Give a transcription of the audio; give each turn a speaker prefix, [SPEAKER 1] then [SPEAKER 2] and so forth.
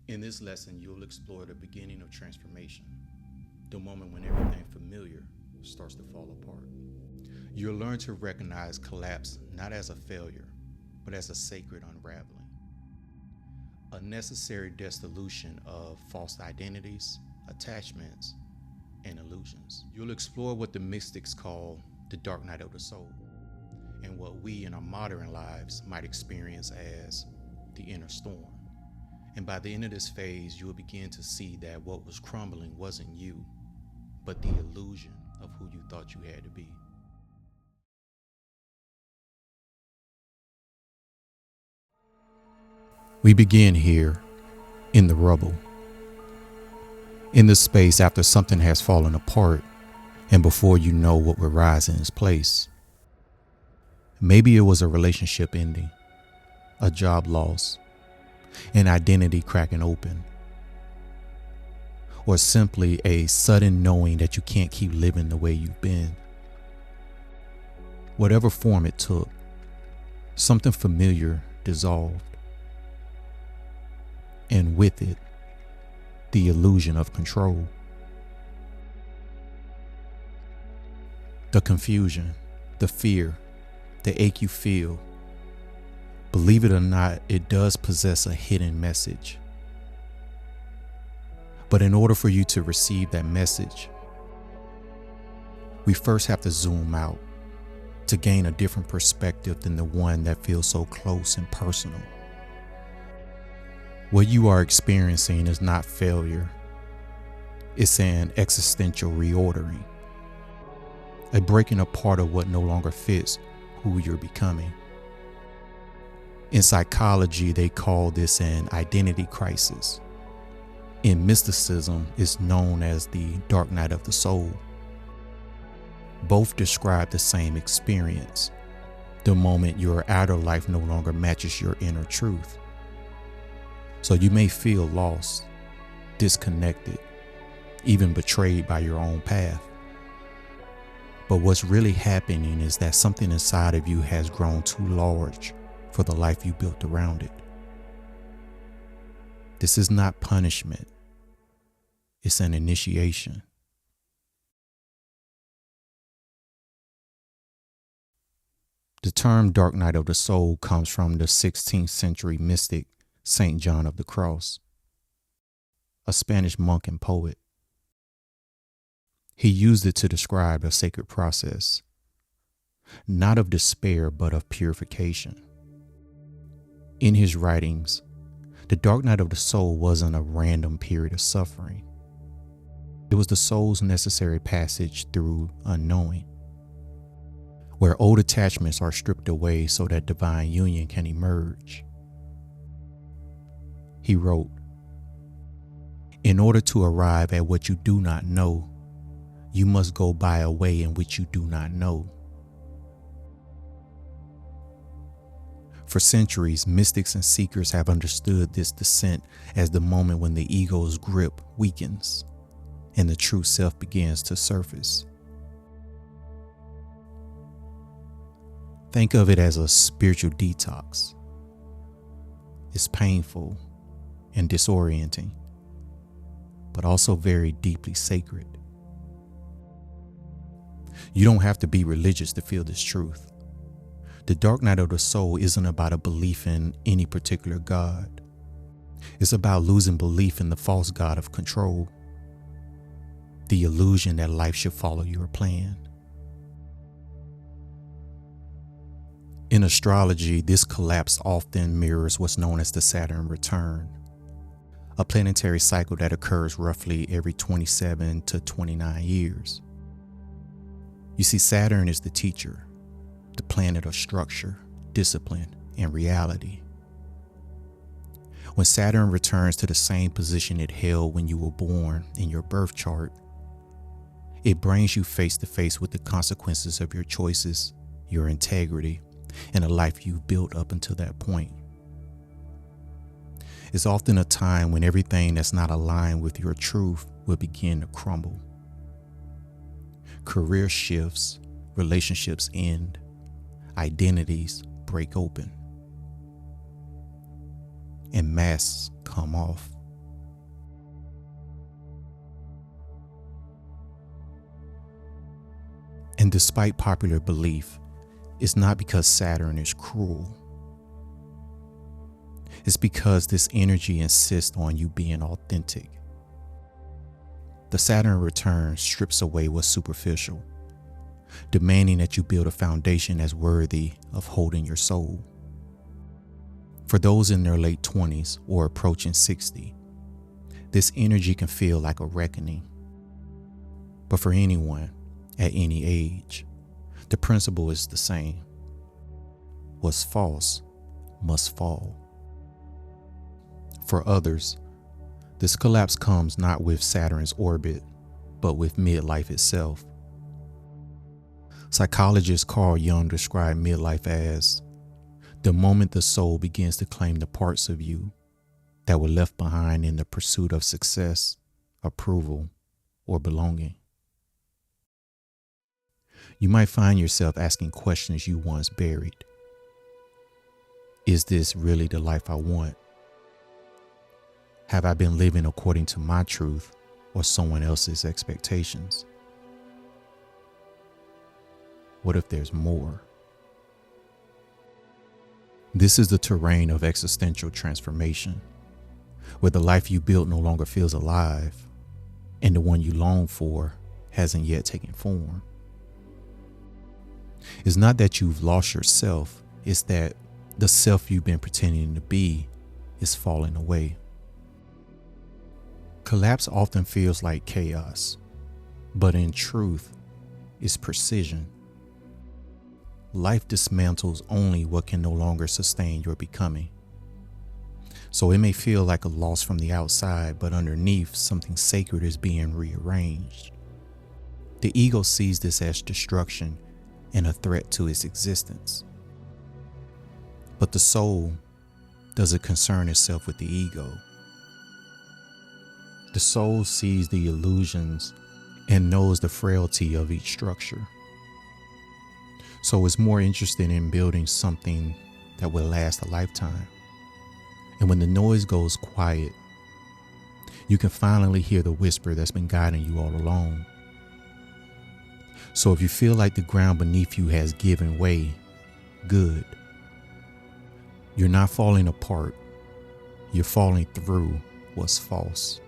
[SPEAKER 1] In this lesson, you'll explore the beginning of transformation, the moment when everything familiar starts to fall apart. You'll learn to recognize collapse not as a failure, but as a sacred unraveling, a necessary dissolution of false identities, attachments, and illusions. You'll explore what the mystics call the dark night of the soul, and what we in our modern lives might experience as the inner storm. And by the end of this phase, you will begin to see that what was crumbling wasn't you, but the illusion of who you thought you had to be. We begin here, in the rubble, in the space after something has fallen apart and before you know what will rise in its place. Maybe it was a relationship ending, a job loss, an identity cracking open, or simply a sudden knowing that you can't keep living the way you've been. Whatever form it took, something familiar dissolved, and with it, the illusion of control. The confusion, the fear, the ache you feel, believe it or not, it does possess a hidden message. But in order for you to receive that message, we first have to zoom out to gain a different perspective than the one that feels so close and personal. What you are experiencing is not failure. It's an existential reordering, a breaking apart of what no longer fits who you're becoming. In psychology, they call this an identity crisis. In mysticism, it's known as the dark night of the soul. Both describe the same experience, the moment your outer life no longer matches your inner truth. So you may feel lost, disconnected, even betrayed by your own path. But what's really happening is that something inside of you has grown too large for the life you built around it. This is not punishment. It's an initiation. The term dark night of the soul comes from the 16th century mystic Saint John of the Cross, a Spanish monk and poet. He used it to describe a sacred process, not of despair, but of purification. In his writings, the dark night of the soul wasn't a random period of suffering. It was the soul's necessary passage through unknowing, where old attachments are stripped away so that divine union can emerge. He wrote, "In order to arrive at what you do not know, you must go by a way in which you do not know." For centuries, mystics and seekers have understood this descent as the moment when the ego's grip weakens and the true self begins to surface. Think of it as a spiritual detox. It's painful and disorienting, but also very deeply sacred. You don't have to be religious to feel this truth. The dark night of the soul isn't about a belief in any particular God. It's about losing belief in the false god of control, the illusion that life should follow your plan. In astrology, this collapse often mirrors what's known as the Saturn return, a planetary cycle that occurs roughly every 27 to 29 years. You see, Saturn is the teacher, the planet of structure, discipline, and reality. When Saturn returns to the same position it held when you were born in your birth chart, it brings you face to face with the consequences of your choices, your integrity, and the life you've built up until that point. It's often a time when everything that's not aligned with your truth will begin to crumble. Career shifts, relationships end, identities break open, and masks come off. And despite popular belief, it's not because Saturn is cruel. It's because this energy insists on you being authentic. The Saturn return strips away what's superficial, demanding that you build a foundation that's worthy of holding your soul. For those in their late 20s or approaching 60, this energy can feel like a reckoning. But for anyone at any age, the principle is the same. What's false must fall. For others, this collapse comes not with Saturn's orbit, but with midlife itself. Psychologist Carl Jung described midlife as the moment the soul begins to claim the parts of you that were left behind in the pursuit of success, approval, or belonging. You might find yourself asking questions you once buried. Is this really the life I want? Have I been living according to my truth or someone else's expectations? What if there's more? This is the terrain of existential transformation, where the life you built no longer feels alive, and the one you long for hasn't yet taken form. It's not that you've lost yourself, it's that the self you've been pretending to be is falling away. Collapse often feels like chaos, but in truth, it's precision. Life dismantles only what can no longer sustain your becoming. So it may feel like a loss from the outside, but underneath, something sacred is being rearranged. The ego sees this as destruction and a threat to its existence. But the soul doesn't concern itself with the ego. The soul sees the illusions and knows the frailty of each structure. So it's more interested in building something that will last a lifetime. And when the noise goes quiet, you can finally hear the whisper that's been guiding you all along. So if you feel like the ground beneath you has given way, good. You're not falling apart. You're falling through what's false.